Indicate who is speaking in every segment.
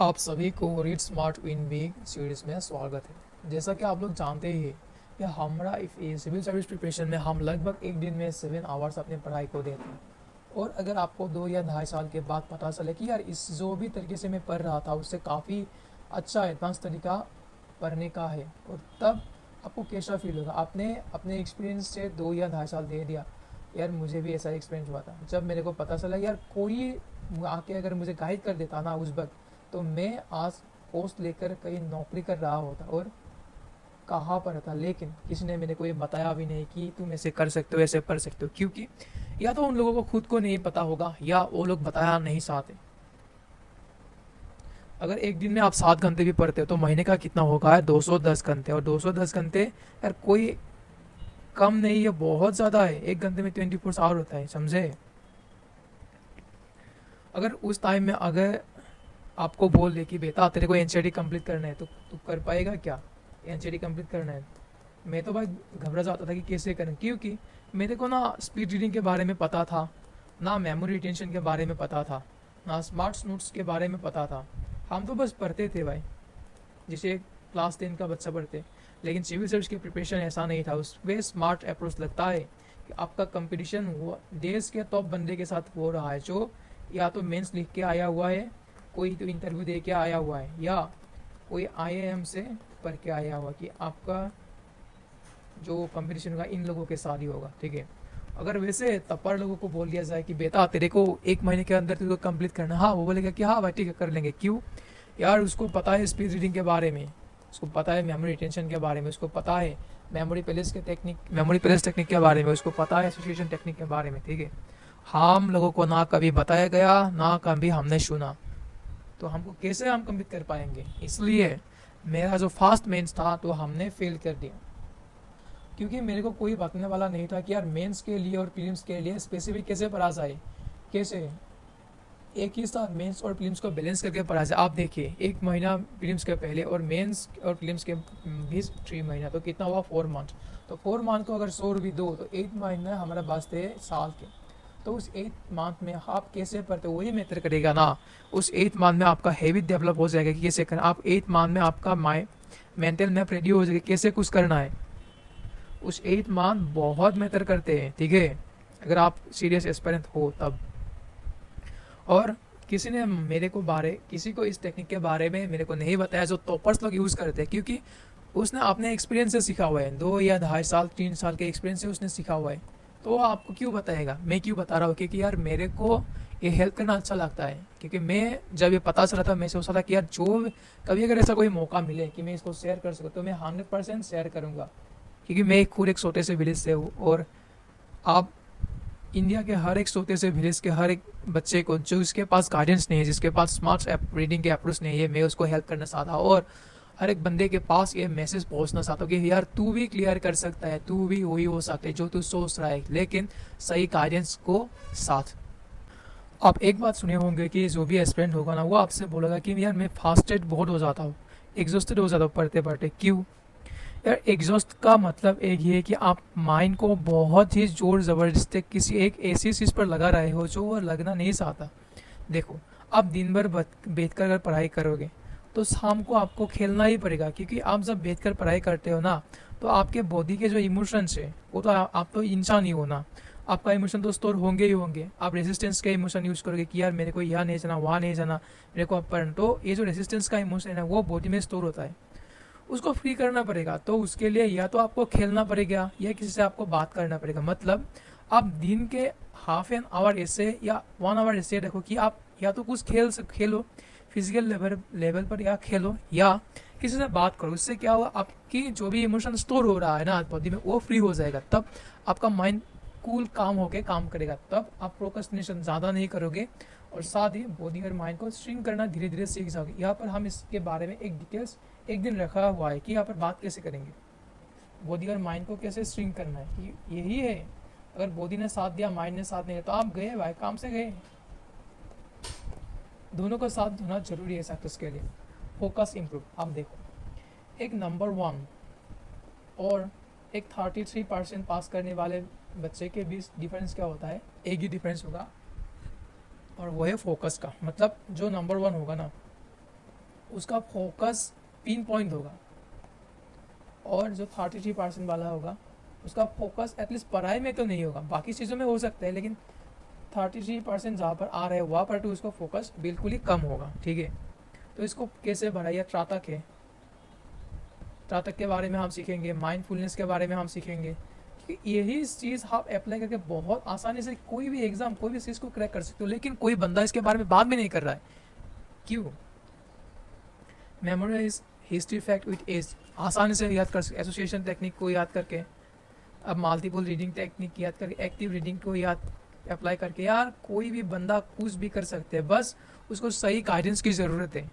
Speaker 1: आप सभी को read smart win week series में स्वागत है। जैसा कि आप लोग जानते ही हैं कि हमारा सिविल सर्विस प्रिपरेशन में हम लगभग एक दिन में 7 आवर्स अपनी पढ़ाई को देते हैं। और अगर आपको 2 या 2.5 साल के बाद पता चले कि यार इस जो भी तरीके से मैं पढ़ रहा था उससे काफ़ी अच्छा एडवांस तरीका पढ़ने का है, और तब आपको कैसा फील होगा? आपने अपने एक्सपीरियंस से 2 या 2.5 साल दे दिया। यार मुझे भी ऐसा एक्सपीरियंस हुआ था, जब मेरे को पता चला यार कोई आके अगर मुझे गाइड कर देता ना उस वक्त, तो मैं आज पोस्ट लेकर कहीं नौकरी कर रहा होता और कहाँ पर था। लेकिन किसी ने मेरे को ये बताया भी नहीं कि तुम ऐसे कर सकते हो, ऐसे पढ़ सकते हो, क्योंकि या तो उन लोगों को खुद को नहीं पता होगा या वो लोग बताया नहीं चाहते। अगर एक दिन में आप 7 घंटे भी पढ़ते हो तो महीने का कितना होगा है? 210 घंटे। और 210 घंटे यार कोई कम नहीं है, बहुत ज़्यादा है। एक घंटे में 24 आवर होता है, समझे? अगर उस टाइम में अगर आपको बोल दे कि बेटा तेरे को एनसीईआरटी कंप्लीट करना है, तो तू कर पाएगा क्या? एनसीईआरटी कंप्लीट करना है। मैं तो भाई घबरा जाता था कि कैसे करूँ, क्योंकि मेरे को ना स्पीड रीडिंग के बारे में पता था, ना मेमोरी रिटेंशन के बारे में पता था, ना स्मार्ट नोट्स के बारे में पता था। हम तो बस पढ़ते थे भाई, जिसे क्लास 10 का बच्चा पढ़ते। लेकिन सिविल सर्विस की प्रिपरेशन ऐसा नहीं था। उसमें स्मार्ट अप्रोच लगता है कि आपका कंपटीशन वो देश के टॉप बंदे के साथ हो रहा है, जो या तो मेंस लिख के आया हुआ है, कोई तो इंटरव्यू दे के आया हुआ है, या कोई आईआईएम से पढ़ के आया हुआ, कि आपका जो कंपटीशन होगा इन लोगों के साथ ही होगा। ठीक है, अगर वैसे तपर लोगों को बोल दिया जाए कि बेटा तेरे को 1 महीने के अंदर तेरे को कंप्लीट करना है, हाँ वो बोलेगा कि हाँ भाई ठीक है कर लेंगे। क्यों? यार उसको पता है स्पीड रीडिंग के बारे में, उसको पता है मेमोरी रिटेंशन के बारे में, उसको पता है मेमोरी पैलेस टेक्निक के बारे में, उसको पता है एसोसिएशन टेक्निक के बारे में। ठीक है, हम लोगों को ना कभी बताया गया, ना कभी हमने सुना, तो हमको कैसे हम कंप्लीट कर पाएंगे? इसलिए मेरा जो फास्ट मेंस था तो हमने फेल कर दिया, क्योंकि मेरे को कोई बताने वाला नहीं था कि यार मेंस के लिए और प्रीलिम्स के लिए स्पेसिफिक कैसे पढ़ा जाए, कैसे एक ही साथ मेंस और प्रीलिम्स को बैलेंस करके पढ़ा जाए। आप देखिए, 1 महीना प्रीलिम्स के पहले और मेंस और प्रीलिम्स के बीच 3 महीना, तो कितना हुआ? 4 मंथ। तो 4 मंथ को अगर 100 भी दो तो 8 महीना हमारे पास थे साल के। तो उस 8 मंथ में आप कैसे पढ़ते हो वही मैटर करेगा ना। उस 8 मंथ में आपका हैबिट डेवलप हो जाएगा कि कैसे करना। आप 8 मंथ में आपका माइंड मेंटल मैप रेडी हो जाएगा कैसे कुछ करना है। उस 8 मंथ बहुत मैटर करते हैं, ठीक है, अगर आप सीरियस एस्पिरेंट हो तब। और किसी को इस टेक्निक के बारे में मेरे को नहीं बताया जो टॉपर्स लोग यूज़ करते हैं, क्योंकि उसने अपने एक्सपीरियंस से सीखा हुआ है, 2 या 2.5 साल 3 साल के एक्सपीरियंस से उसने सीखा हुआ है। तो वो आपको क्यों बताएगा? मैं क्यों बता रहा हूँ? क्योंकि यार मेरे को ये हेल्प करना अच्छा लगता है। क्योंकि मैं जब ये पता चला था, मैं सोचा था कि यार जो कभी अगर ऐसा कोई मौका मिले कि मैं इसको शेयर कर सकूँ, तो मैं 100% शेयर करूँगा। क्योंकि मैं खुद एक छोटे से विलेज से हूँ, और आप इंडिया के हर एक छोटे से विलेज के हर एक बच्चे को जो इसके पास गाइडेंस नहीं है, जिसके पास स्मार्ट रीडिंग के अप्रोच नहीं है, मैं उसको हेल्प करना चाहता हूँ। और हर एक बंदे के पास ये मैसेज पहुंचना चाहता हूँ कि यार तू भी क्लियर कर सकता है, तू भी वही हो सकता है जो तू सोच रहा है, लेकिन सही गाइडेंस को साथ। आप एक बात सुने होंगे कि जो भी एस्पिरेंट होगा ना, वो आपसे बोलेगा कि यार मैं फास्टेड बहुत हो जाता हूँ, एग्जॉस्टेड हो जाता हूँ पढ़ते पढ़ते। क्यों? यार एग्जॉस्ट का मतलब एक ही है कि आप माइंड को बहुत ही जोर ज़बरदस्ती किसी एक ऐसी चीज़ पर लगा रहे हो जो वो लगना नहीं चाहता। देखो, आप दिन भर बैठ कर अगर पढ़ाई करोगे तो शाम को आपको खेलना ही पड़ेगा, क्योंकि आप जब बैठ कर पढ़ाई करते हो ना, तो आपके बॉडी के जो इमोशंस है वो तो आप तो इंसान ही हो ना, आपका इमोशन तो स्टोर होंगे ही होंगे। आप रेजिस्टेंस का इमोशन यूज़ करोगे कि यार मेरे को यहाँ नहीं जाना, वहाँ नहीं जाना, मेरे को अपन, तो ये जो रेजिस्टेंस का इमोशन है वो बॉडी में स्टोर होता है, उसको फ्री करना पड़ेगा। तो उसके लिए या तो आपको खेलना पड़ेगा या किसी से आपको बात करना पड़ेगा। मतलब आप दिन के हाफ एन आवर ऐसे या 1 आवर ऐसे रखो कि आप या तो कुछ खेलो फिजिकल लेवल पर, या खेलो या किसी से बात करो। उससे क्या होगा, आपकी जो भी इमोशन स्टोर हो रहा है ना बॉडी में वो फ्री हो जाएगा। तब आपका माइंड कूल काम होके काम करेगा, तब आप प्रोक्रेस्टिनेशन ज़्यादा नहीं करोगे, और साथ ही बॉडी और माइंड को स्ट्रिंग करना धीरे धीरे सीख जाओगे। यहाँ पर हम इसके बारे में एक डिटेल्स एक दिन रखा हुआ है कि यहाँ पर बात कैसे करेंगे, बॉडी और माइंड को कैसे स्ट्रिंग करना है। यही है, अगर बॉडी ने साथ दिया माइंड ने साथ नहीं दिया तो आप गए भाई, काम से गए। दोनों का साथ होना जरूरी है सक्सेस के लिए। Focus improve. आप देखो, एक नंबर 1 और एक 33% पास करने वाले बच्चे के बीच डिफरेंस क्या होता है? एक ही डिफरेंस होगा, और वो है फोकस का। मतलब जो नंबर 1 होगा ना, उसका फोकस पिन पॉइंट होगा, और जो 33% वाला होगा उसका फोकस एटलीस्ट पढ़ाई में तो नहीं होगा, बाकी चीज़ों में हो सकता है, लेकिन 33% जहाँ पर आ रहा है वहाँ पर तो उसका फोकस बिल्कुल ही कम होगा। ठीक है, तो इसको कैसे बढ़ाइए, त्राटक है, त्राटक के बारे में हम सीखेंगे, माइंडफुलनेस के बारे में हम सीखेंगे, कि यही चीज़ आप अप्लाई करके बहुत आसानी से कोई भी एग्जाम, कोई भी चीज़ को क्रैक कर सकते हो। लेकिन कोई बंदा इसके बारे में बात भी नहीं कर रहा है, क्यों? Memorise history fact with age, आसानी से याद कर सकते, एसोसिएशन टेक्निक को याद करके, अब मल्टीपल रीडिंग टेक्निक याद करके, एक्टिव रीडिंग को याद अप्लाई करके, यार कोई भी बंदा कुछ भी कर सकते हैं, बस उसको सही गाइडेंस की ज़रूरत है।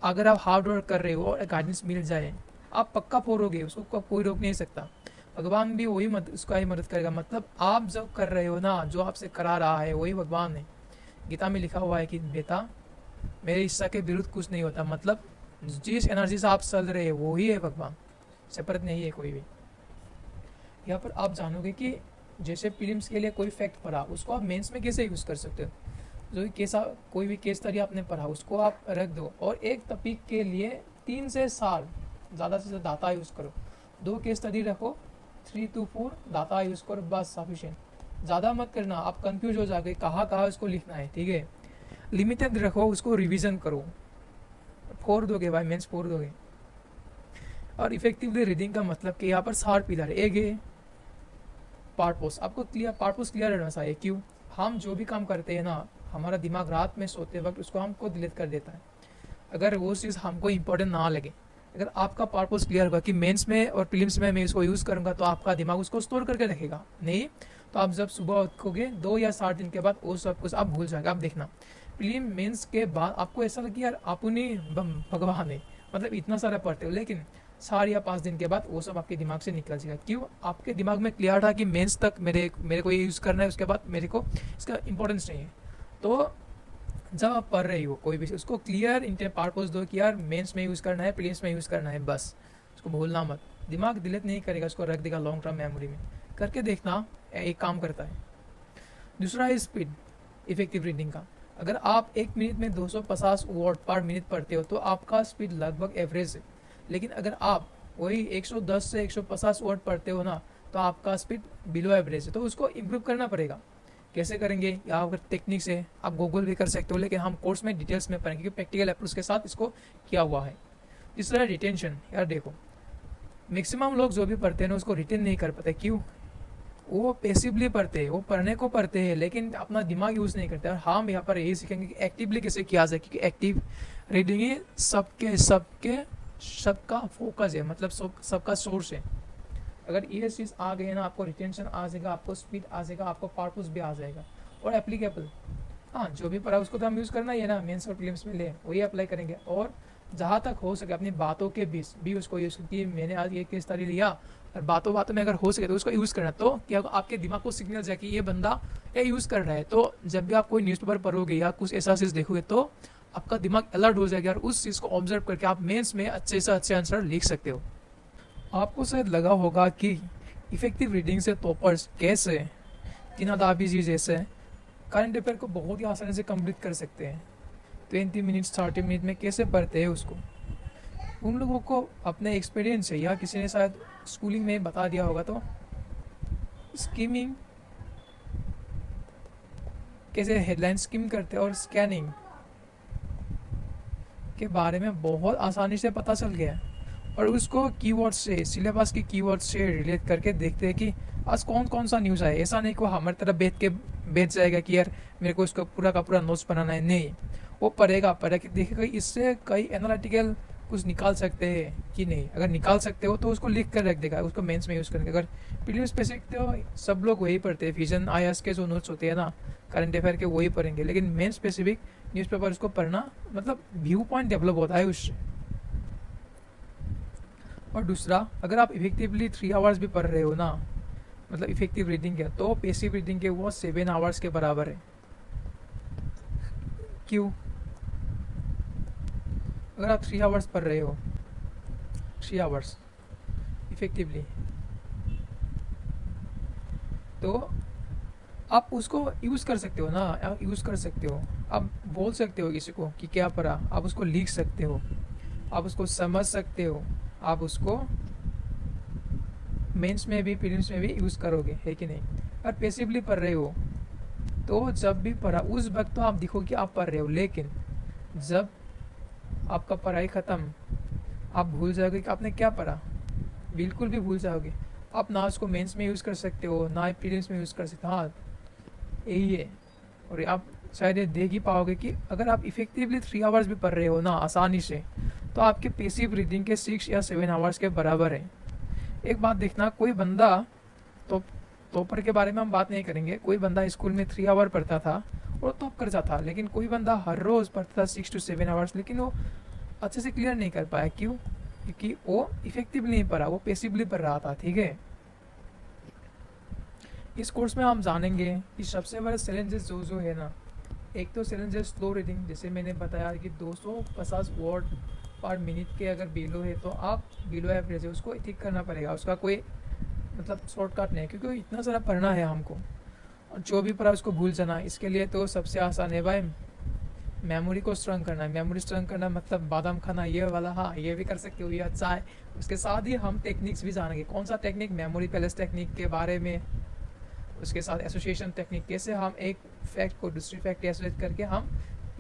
Speaker 1: अगर आप हार्ड वर्क कर रहे हो और गाइडेंस मिल जाए, आप पक्का फोड़ोगे, उसको कोई रोक नहीं सकता। भगवान भी वही उसका ही मदद करेगा। मतलब आप जब कर रहे हो ना, जो आपसे करा रहा है वही भगवान है। गीता में लिखा हुआ है कि बेटा मेरे इच्छा के विरुद्ध कुछ नहीं होता। मतलब जिस एनर्जी से आप चल रहे हो वही है भगवान, सेपरेट नहीं है कोई भी। यहाँ पर आप जानोगे कि जैसे प्रीलिम्स के लिए कोई फैक्ट पढ़ा, उसको आप मेंस में कैसे यूज़ कर सकते हो। जो कैसा कोई भी केस स्टडी आपने पढ़ा, उसको आप रख दो और एक टॉपिक के लिए 3 से 4 ज़्यादा से ज़्यादा डाटा यूज़ करो। 2 केस स्टडी रखो, 3 to 4 डाटा यूज़ करो, बस सफिशिएंट। ज़्यादा मत करना, आप कंफ्यूज हो जाओगे कहाँ कहाँ उसको लिखना है। ठीक है, लिमिटेड रखो, उसको रिवीजन करो, फोड़ दोगे भाई, मेंस फोड़ दोगे। और इफेक्टिवली रीडिंग का मतलब कि यहाँ पर 4 पिलर है। एक है पार्टपोस, आपको पार्टपोस क्लियर रहना चाहिए। क्यों? हम जो भी काम करते हैं ना, हमारा दिमाग रात में सोते वक्त उसको हमको डिलीट कर देता है, अगर वो चीज़ हमको इम्पोर्टेंट ना लगे। अगर आपका पर्पस क्लियर होगा कि मेंस में और प्रीलिम्स में मैं इसको यूज़ करूँगा, तो आपका दिमाग उसको स्टोर करके रखेगा। नहीं तो आप जब सुबह उठोगे 2 या 7 दिन के बाद वो सब कुछ आप भूल जाएगा। आप देखना प्रीलिम मेंस के बाद आपको ऐसा लगे यार अपनी भगवान है, मतलब इतना सारा पढ़ते हो, लेकिन 4 या 5 दिन के बाद वो सब आपके दिमाग से निकल जाएगा। क्यों? आपके दिमाग में क्लियर था कि मेंस तक मेरे को ये यूज़ करना है, उसके बाद मेरे को इसका इंपॉर्टेंस नहीं है। तो जब आप पढ़ रही हो कोई भी, उसको क्लियर इंटेंट पर्पस दो कि यार मेंस में यूज़ करना है, प्रीलिम्स में यूज़ करना है, बस उसको भूलना मत। दिमाग डिलीट नहीं करेगा, उसको रख देगा लॉन्ग टर्म मेमोरी में। करके देखना, एक काम करता है। दूसरा है स्पीड इफेक्टिव रीडिंग का। अगर आप 1 मिनट में 250 वर्ड पर मिनट पढ़ते हो तो आपका स्पीड लगभग एवरेज है। लेकिन अगर आप वही 110 से 150 वर्ड पढ़ते हो ना, तो आपका स्पीड बिलो एवरेज है। तो उसको इम्प्रूव करना पड़ेगा। कैसे करेंगे? या अगर टेक्निक से आप गूगल भी कर सकते हो, लेकिन हम कोर्स में डिटेल्स में पढ़ेंगे, क्योंकि प्रैक्टिकल अप्रोच के साथ इसको किया हुआ है। तीसरा है रिटेंशन। यार देखो, मैक्सिमम लोग जो भी पढ़ते हैं ना, उसको रिटेन नहीं कर पाते। क्यों? वो पैसिवली पढ़ते हैं, वो पढ़ने को पढ़ते हैं, लेकिन अपना दिमाग यूज़ नहीं करते। और हम यहाँ पर यही सीखेंगे कि एक्टिवली कैसे किया जाए, क्योंकि एक्टिव रीडिंग ही सबका फोकस है, मतलब सबका सोर्स है। अगर ये चीज़ आ गई ना, आपको रिटेंशन आ जाएगा, आपको स्पीड आ जाएगा, आपको पर्पस भी आ जाएगा और एप्लीकेबल। हाँ, जो भी पढ़ा उसको तो हम यूज़ करना ही है ना, मेंस और प्रीलिम्स में ले वही अप्लाई करेंगे। और जहाँ तक हो सके अपनी बातों के बीच भी उसको यूज़ करती। मैंने आज ये केस स्टडी लिया और बातों बातों में अगर हो सके तो उसको यूज़ करना, तो क्या आपके दिमाग को सिग्नल जाए कि ये बंदा ये यूज़ कर रहा है। तो जब भी आप कोई न्यूज़पेपर पढ़ोगे या कुछ ऐसा चीज़ देखोगे, तो आपका दिमाग अलर्ट हो जाएगा और उस चीज़ को ऑब्जर्व करके आप मेंस में अच्छे से अच्छे आंसर लिख सकते हो। आपको शायद लगा होगा कि इफेक्टिव रीडिंग से टॉपर्स कैसे टीना दाबी जी जैसे करंट अफेयर को बहुत ही आसानी से कंप्लीट कर सकते हैं। 20 मिनट्स 30 मिनट में कैसे पढ़ते हैं उसको, उन लोगों को अपने एक्सपीरियंस है या किसी ने शायद स्कूलिंग में बता दिया होगा। तो स्कीमिंग कैसे हेडलाइन स्कीम करते हैं और स्कैनिंग के बारे में बहुत आसानी से पता चल गया। और उसको कीवर्ड से, सिलेबस के कीवर्ड से रिलेट करके देखते हैं कि आज कौन कौन सा न्यूज़ आया। ऐसा नहीं कि वो हमारी तरफ बैठ जाएगा कि यार मेरे को इसका पूरा का पूरा नोट्स बनाना है। नहीं, वो पढ़ेगा कि देखेगा इससे कई एनालिटिकल कुछ निकाल सकते हैं कि नहीं। अगर निकाल सकते हो तो उसको लिख कर रख देगा, उसको मेंस में यूज़ करेंगे। अगर प्रीलिम्स पे सीखते हो, सब लोग वही पढ़ते हैं, विजन आईएएस के जो नोट्स होते हैं ना करंट अफेयर के, वही पढ़ेंगे। लेकिन मेन स्पेसिफिक न्यूज़पेपर उसको पढ़ना, मतलब व्यू पॉइंट डेवलप होता है उससे। और दूसरा, अगर आप इफेक्टिवली 3 आवर्स भी पढ़ रहे हो ना, मतलब इफेक्टिव रीडिंग है, तो पैसिव रीडिंग के वो 7 आवर्स के बराबर है। क्यों? अगर आप 3 आवर्स पढ़ रहे हो, 3 आवर्स इफेक्टिवली, तो आप उसको यूज़ कर सकते हो ना, आप यूज़ कर सकते हो। आप बोल सकते हो किसी को कि क्या पढ़ा, आप उसको लिख सकते हो, आप उसको समझ सकते हो, आप उसको मेंस में भी प्रीलिम्स में भी यूज़ करोगे, है कि नहीं। और पैसिवली पढ़ रहे हो तो जब भी पढ़ा उस वक्त तो आप दिखो कि आप पढ़ रहे हो, लेकिन जब आपका पढ़ाई ख़त्म आप भूल जाओगे कि आपने क्या पढ़ा, बिल्कुल भी भूल जाओगे। आप ना उसको मेंस में यूज़ कर सकते हो ना प्रीलिम्स में यूज़ कर सकते हो। हाँ, यही है। और आप शायद ये देख ही पाओगे कि अगर आप इफेक्टिवली 3 आवर्स भी पढ़ रहे हो ना आसानी से, तो आपके पेसिव रीडिंग के 6 या 7 आवर्स के बराबर है। एक बात देखना, कोई बंदा तो टॉपर के बारे में हम बात नहीं करेंगे, कोई बंदा स्कूल में 3 आवर पढ़ता था और टॉप करता था, लेकिन कोई बंदा हर रोज़ पढ़ता था 6 to 7 आवर्स, लेकिन वो अच्छे से क्लियर नहीं कर पाया। क्यों? क्योंकि वो इफेक्टिवली नहीं पढ़ा, वो पेसिवली पढ़ रहा था। ठीक है, इस कोर्स में हम जानेंगे कि सबसे बड़े चैलेंजेस जो है ना, एक तो चैलेंजेस स्लो रीडिंग, जैसे मैंने बताया कि 250 वर्ड पर मिनट के अगर बिलो है तो आप बिलो एवरेज है उसको ठीक करना पड़ेगा, उसका कोई मतलब शॉर्टकट नहीं है, क्योंकि इतना सारा पढ़ना है हमको और जो भी पढ़ा उसको भूल जाना। इसके लिए तो सबसे आसान है भाई, मेमोरी को स्ट्रॉन्ग करना है। मेमोरी स्ट्रॉन्ग करना मतलब बादाम खाना, ये वाला, हाँ ये भी कर सकते हो, ये अच्छा है। उसके साथ ही हम टेक्निक्स भी जानेंगे, कौन सा टेक्निक, मेमोरी पैलेस टेक्निक के बारे में, उसके साथ एसोसिएशन टेक्निक, कैसे हम एक फैक्ट को दूसरी फैक्ट एसोसिएट करके हम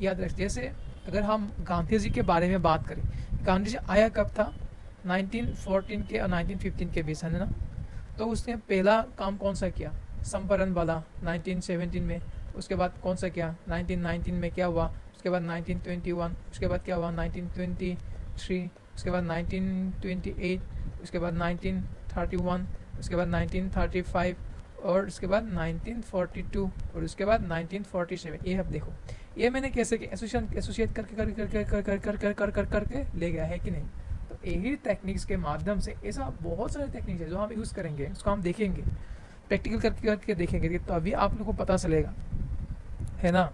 Speaker 1: याद रखते। जैसे अगर हम गांधी जी के बारे में बात करें, गांधी जी आया कब था, 1914 के और 1915 के बीच, है ना। तो उसने पहला काम कौन सा किया, संपरण वाला 1917 में। उसके बाद कौन सा किया 1919 में, क्या हुआ उसके बाद 1921, उसके बाद क्या हुआ 1923, उसके बाद 1928, उसके बाद 1931, उसके बाद 1935 और उसके बाद 1942 और उसके बाद 1947। ये अब देखो, ये मैंने कैसे किया, एसोसिएट करके करके ले गया है कि नहीं। तो यही टेक्निक्स के माध्यम से, ऐसा बहुत सारे टेक्निक्स है जो हम यूज़ करेंगे, उसको हम देखेंगे, प्रैक्टिकल करके देखेंगे, तो अभी आप लोगों को पता चलेगा, है ना।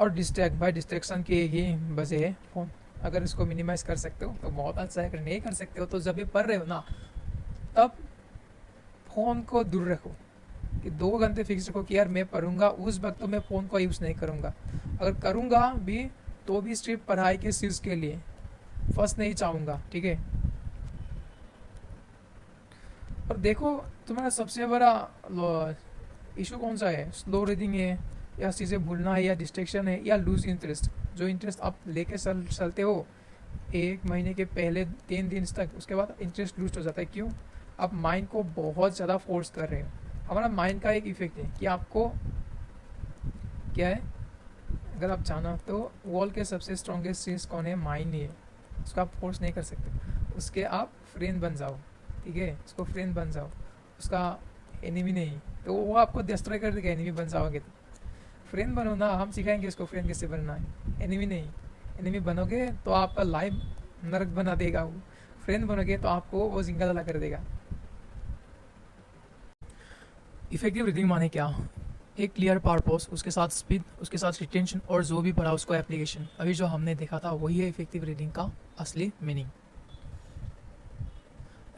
Speaker 1: और डिस्ट्रैक्ट, भाई डिस्ट्रैक्शन की ही वजह है फ़ोन। अगर इसको मिनिमाइज़ कर सकते हो तो बहुत अच्छा है, अगर नहीं कर सकते हो तो जब भी पढ़ रहे हो ना, तब फ़ोन को दूर रखो, कि 2 घंटे फिक्स रखो कि यार मैं पढ़ूंगा, उस वक्त तो मैं फ़ोन को यूज़ नहीं करूँगा। अगर करूँगा भी तो भी सिर्फ पढ़ाई के चीज़ के लिए, फर्स्ट नहीं चाहूँगा। ठीक है, और देखो तुम्हारा सबसे बड़ा इशू कौन सा है, स्लो रीडिंग है या चीज़ें भूलना है या डिस्ट्रैक्शन है या लूज इंटरेस्ट। जो इंटरेस्ट आप लेके चलते हो 1 महीने के पहले 3 दिन तक, उसके बाद इंटरेस्ट लूज हो जाता है। क्यों? आप माइंड को बहुत ज़्यादा फोर्स कर रहे हो। हमारा माइंड का एक इफेक्ट है कि आपको क्या है, अगर आप जाना तो वर्ल्ड के सबसे स्ट्रॉन्गेस्ट चीज़ कौन है, माइंड ही है। उसको आप फोर्स नहीं कर सकते, उसके आप फ्रेंड बन जाओ। ठीक है, उसको फ्रेंड बन जाओ, उसका एनिमी नहीं। तो वो आपको डिस्ट्रॉय कर देगा, एनिमी बन जाओगे तो। फ्रेंड बनो ना, हम सिखाएंगे उसको फ्रेंड कैसे बनना है, एनिमी नहीं। एनिमी बनोगे तो आपका लाइफ नरक बना देगा वो, फ्रेंड बनोगे तो आपको वो जिंगा जला कर देगा। इफेक्टिव रीडिंग माने क्या, एक क्लियर पर्पस, उसके साथ स्पीड, उसके साथ रिटेंशन और जो भी पढ़ा उसको एप्लीकेशन। अभी जो हमने देखा था वही है इफेक्टिव रीडिंग का असली मीनिंग।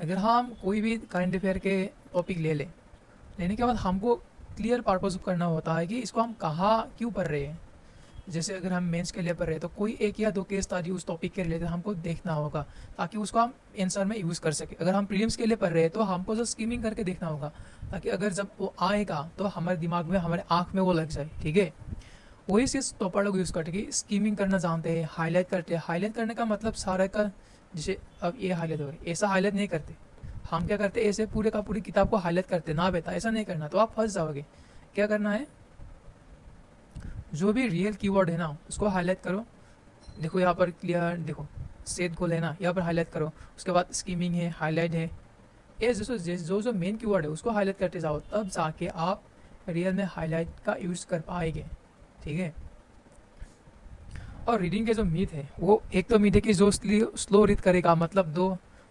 Speaker 1: अगर हम कोई भी करंट अफेयर के टॉपिक लेने के बाद हमको क्लियर पर्पस करना होता है कि इसको हम कहाँ क्यों पढ़ रहे हैं। जैसे अगर हम मेंस के लिए पढ़ रहे हैं तो कोई 1 या 2 केस स्टडी उस टॉपिक के रिलेटेड हमको देखना होगा, ताकि उसको हम आंसर में यूज़ कर सके। अगर हम प्रीलिम्स के लिए पढ़ रहे हैं तो हमको जो स्कीमिंग करके देखना होगा, ताकि अगर जब वो आएगा तो हमारे दिमाग में, हमारे आँख में वो लग जाए। ठीक है, वही चीज़ टॉपर लोग यूज़ करते हैं कि स्कीमिंग करना जानते हैं, हाईलाइट करते हैं। हाईलाइट करने का मतलब सारा का, जैसे अब ये हाईलाइट हो गया, ऐसा हाईलाइट नहीं करते हम। क्या करते, ऐसे पूरे का पूरी किताब को हाईलाइट करते ना, बेटा ऐसा नहीं करना, तो आप फंस जाओगे। क्या करना है, जो भी रियल कीवर्ड है ना उसको हाईलाइट करो। देखो यहाँ पर क्लियर, देखो सेट को लेना, यहाँ पर हाईलाइट करो। उसके बाद स्कीमिंग है, हाईलाइट है, ये जो मेन कीवर्ड है उसको हाईलाइट करते जाओ, तब जाके आप रियल में हाईलाइट का यूज़ कर पाएंगे। ठीक है, और रीडिंग के जो मीथ है, वो एक तो मीथ है कि जो स्लो रीड करेगा, मतलब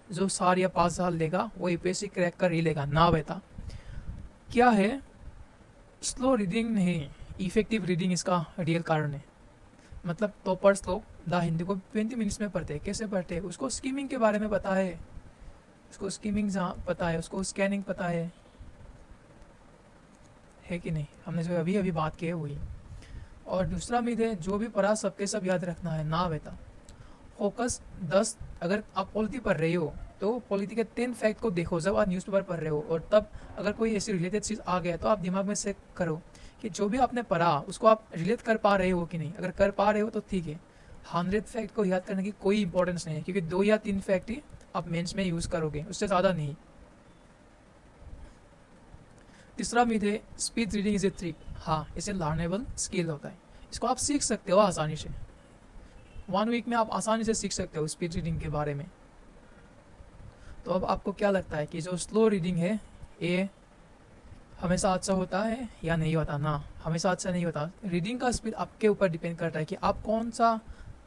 Speaker 1: जो 4 या 5 साल लेगा वो यूपीएससी क्रैक कर ही लेगा ना, बेटा। क्या है, स्लो रीडिंग नहीं, इफेक्टिव रीडिंग इसका रियल कारण है। मतलब टॉपर्स लोग द हिंदी को 20 मिनट्स में पढ़ते हैं। कैसे पढ़ते हैं, उसको स्कीमिंग के बारे में पता है, उसको स्कीमिंग पता है, उसको स्कैनिंग पता है कि नहीं। हमने जो अभी अभी बात की है वही। और दूसरा उम्मीद है जो भी पढ़ा सबके सब याद रखना है ना बेटा। फोकस 10, अगर आप पॉलिटी पढ़ रहे हो तो पॉलिटी के 10 फैक्ट को देखो जब आप न्यूज़पेपर पढ़ रहे हो, और तब अगर कोई ऐसी रिलेटेड चीज़ आ गया तो आप दिमाग में से करो कि जो भी आपने पढ़ा उसको आप रिलेट कर पा रहे हो कि नहीं। अगर कर पा रहे हो तो ठीक है। 100 फैक्ट को याद करने की कोई इंपॉर्टेंस नहीं है, क्योंकि 2 या 3 फैक्ट ही आप मेंस में यूज़ करोगे, उससे ज़्यादा नहीं। तीसरा उम्मीद है speed reading is a trick. हाँ, इसे लर्नेबल स्किल होता है, इसको आप सीख सकते हो आसानी से। 1 वीक में आप आसानी से सीख सकते हो स्पीड रीडिंग के बारे में। तो अब आपको क्या लगता है कि जो स्लो रीडिंग है ये हमेशा अच्छा होता है या नहीं होता? ना, हमेशा अच्छा नहीं होता। रीडिंग का स्पीड आपके ऊपर डिपेंड करता है कि आप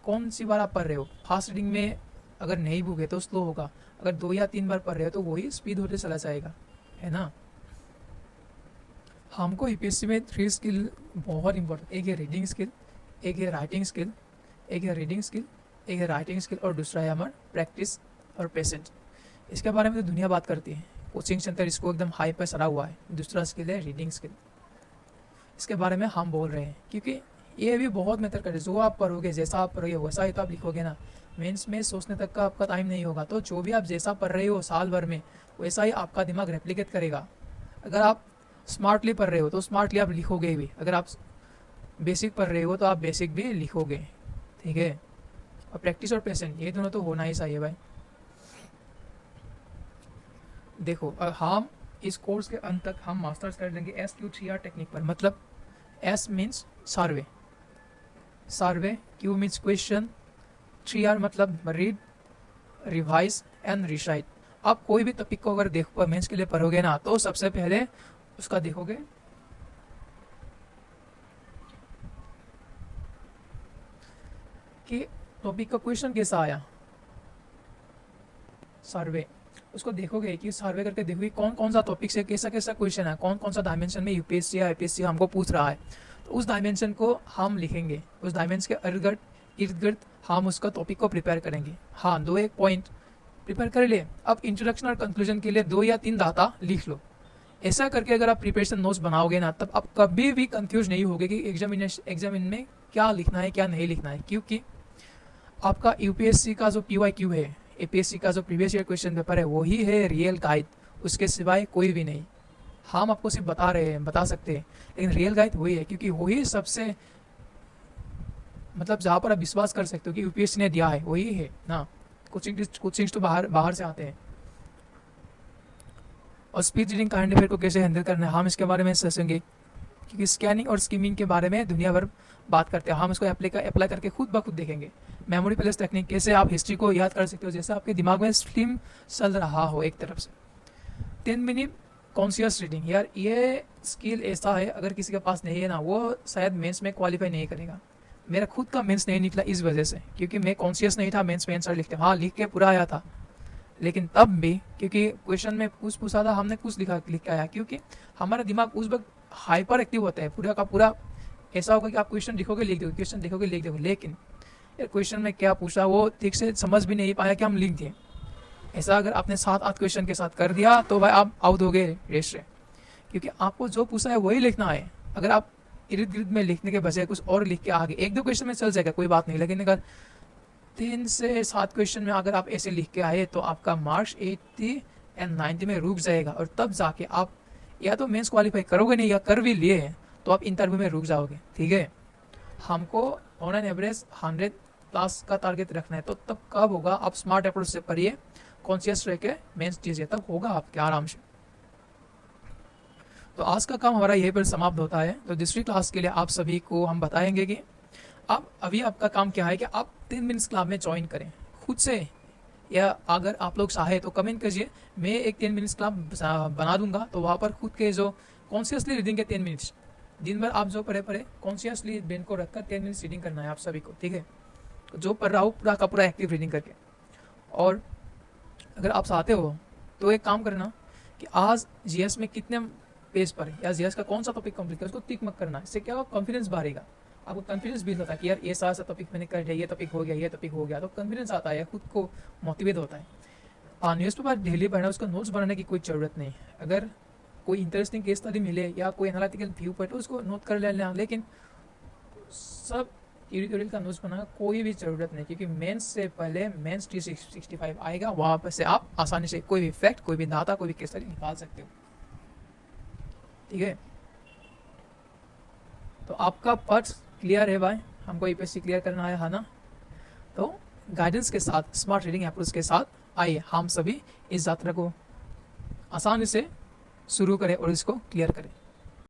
Speaker 1: कौन सी बार आप पढ़ रहे हो। फास्ट रीडिंग में अगर नहीं भूगे तो स्लो होगा, अगर 2 या 3 बार पढ़ रहे हो तो वही स्पीड होते चला जाएगा, है ना। हमको यूपीएससी में 3 स्किल बहुत इंपॉर्टेंट, एक है रीडिंग स्किल, एक है राइटिंग स्किल, एक है रीडिंग स्किल, एक है राइटिंग स्किल, और दूसरा है हमारा प्रैक्टिस और पेशेंस। इसके बारे में तो दुनिया बात करती है, कोचिंग सेंटर इसको एकदम हाई पे चढ़ा हुआ है। दूसरा स्किल है रीडिंग स्किल, इसके बारे में हम बोल रहे हैं क्योंकि ये भी बहुत मैटर करे। जो आप पढ़ोगे, जैसा आप पढ़ोगे वैसा ही तो आप लिखोगे ना। मेंस में सोचने तक का आपका टाइम नहीं होगा, तो जो भी आप जैसा पढ़ रहे हो साल भर में वैसा ही आपका दिमाग रेप्लिकेट करेगा। अगर आप स्मार्टली पढ़ रहे हो तो स्मार्टली आप लिखोगे भी, अगर आप बेसिक पढ़ रहे हो तो आप बेसिक भी लिखोगे, ठीक है। और प्रैक्टिस और पेशेंस ये दोनों तो होना ही चाहिए भाई। देखो हम इस कोर्स के अंत तक हम मास्टर्स कर लेंगे SQ3R टेक्निक पर। मतलब S मीन्स सर्वे, Q मीन्स क्वेश्चन, 3R मतलब रीड, रिवाइज एंड रिसाइट। आप कोई भी टॉपिक को अगर देखो मेंस के लिए पढ़ोगे ना तो सबसे पहले उसका देखोगे कि टॉपिक का क्वेश्चन कैसा आया, सर्वे। उसको देखोगे कि सर्वे करके देखोगे कौन कौन सा टॉपिक से कैसा कैसा क्वेश्चन है, कौन कौन सा डायमेंशन में यूपीएससी या आईपीएससी हमको पूछ रहा है। तो उस डायमेंशन को हम लिखेंगे, उस डायमेंशन के इर्द गिर्द हम उसका टॉपिक को प्रिपेयर करेंगे। हाँ, 2-1 पॉइंट प्रिपेयर कर ले। अब इंट्रोडक्शन और कंक्लूजन के लिए 2 या 3 डाटा लिख लो। ऐसा करके अगर आप प्रिपरेशन नोट्स बनाओगे ना तब आप कभी भी कंफ्यूज नहीं होगे कि एग्जामिन में क्या लिखना है क्या नहीं लिखना है, क्योंकि आपका यूपीएससी का जो PYQ है, एपीएससी का जो प्रीवियस ईयर क्वेश्चन पेपर है वही है रियल गाइड, उसके सिवाय कोई भी नहीं। हम आपको सिर्फ बता सकते हैं, लेकिन रियल गाइड वही है, क्योंकि वही सबसे मतलब जहाँ पर आप विश्वास कर सकते हो कि यूपीएससी ने दिया है वही है ना। कोचिंग तो बाहर से आते हैं। और स्पीड रीडिंग करंट अफेयर को कैसे हैंडल करना है हम इसके बारे में सोचेंगे, क्योंकि स्कैनिंग और स्कीमिंग के बारे में दुनिया भर बात करते हैं। हम इसको अप्लाई करके खुद ब खुद देखेंगे। मेमोरी प्लेस टेक्निक, कैसे आप हिस्ट्री को याद कर सकते हो जैसे आपके दिमाग में स्ट्रीम चल रहा हो एक तरफ से। 10 मिनट कॉन्शियस रीडिंग, यार ये स्किल ऐसा है अगर किसी के पास नहीं है ना वो शायद मेंस में क्वालिफाई नहीं करेगा। मेरा खुद का मेंस नहीं निकला इस वजह से, क्योंकि मैं कॉन्शियस नहीं था मेंस में आंसर लिखते। हाँ, लिख के पूरा आया था, लेकिन तब भी क्योंकि क्वेश्चन में कुछ पूछा था हमने कुछ लिख के आया, क्योंकि हमारा दिमाग उस वक्त हाइपर एक्टिव होता है पूरा का पूरा। ऐसा होगा कि आप क्वेश्चन लिखोगे लिख दोगे, क्वेश्चन लिखोगे लिख दोगे, लेकिन यार क्वेश्चन में क्या पूछा वो ठीक से समझ भी नहीं पाया कि हम लिख दिए। ऐसा अगर आपने 7-8 क्वेश्चन के साथ कर दिया तो भाई आप आउट हो गए रेस से, क्योंकि आपको जो पूछा है वही लिखना है। अगर आप इर्द गिर्द में लिखने के बजाय कुछ और लिख के आगे 1-2 क्वेश्चन में चल जाएगा कोई बात नहीं, लेकिन अगर 3 से 7 क्वेश्चन में अगर आप ऐसे लिख के आए तो आपका मार्क्स 80 एंड 90 में रुक जाएगा, और तब जाके आप या तो मेंस क्वालिफाई करोगे नहीं, या कर भी लिए तो आप इंटरव्यू में रुक जाओगे, ठीक है। हमको ऑन एन एवरेज 100 प्लस का टारगेट रखना है, तो तब कब होगा आप स्मार्ट अप्रोच से पढ़िए, कॉन्शियस रह के मेंस दीजिए, तब होगा आपके आराम से। तो आज का काम हमारा यहीं पर समाप्त होता है। तो दूसरी क्लास के लिए आप सभी को हम बताएंगे कि अब अभी आपका काम क्या है कि आप 10 मिनट्स क्लब में ज्वाइन करें खुद से, या अगर आप लोग चाहे तो कमेंट कीजिए, मैं एक 10 मिनट्स क्लब बना दूंगा। तो वहाँ पर खुद के जो कॉन्शियसली रीडिंग के 10 मिनट्स, दिन भर आप जो पढ़े कॉन्शियसली ब्रेन को रखकर 10 मिनट्स रीडिंग करना है आप सभी को, ठीक है। तो जो पढ़ रहा हो पूरा का पूरा एक्टिव रीडिंग करके। और अगर आप चाहते हो तो एक काम करना कि आज जीएस में कितने पेज पर या जीएस का कौन सा टॉपिक कंप्लीट कर उसको टिक मत करना। इससे क्या होगा, कॉन्फिडेंस बढ़ेगा, आपको कॉन्फिडेंस बिल्ड होता है कि यार ये सारा टॉपिक मैंने कर लिया, ये टॉपिक हो गया, ये टॉपिक हो गया, तो कॉन्फिडेंस आता है, खुद को मोटिवेट होता है। न्यूज़पेपर डेली पढ़ना, उसका नोट्स बनाने की कोई ज़रूरत नहीं। अगर कोई इंटरेस्टिंग केस स्टडी मिले या कोई एनालिटिकल व्यू पर तो उसको नोट कर लेना, लेकिन सब ट्यूटोरियल का नोट्स बनाना कोई भी ज़रूरत नहीं, क्योंकि मेंस से पहले मेंस T65 आएगा, वहाँ पर से आप आसानी से कोई भी फैक्ट, कोई भी डाटा, कोई भी केस स्टडी निकाल सकते हो। ठीक है, तो आपका पार्ट क्लियर है भाई, हमको यूपीएससी क्लियर करना है ना। तो गाइडेंस के साथ, स्मार्ट रीडिंग अप्रोच के साथ आइए हम सभी इस यात्रा को आसानी से शुरू करें और इसको क्लियर करें।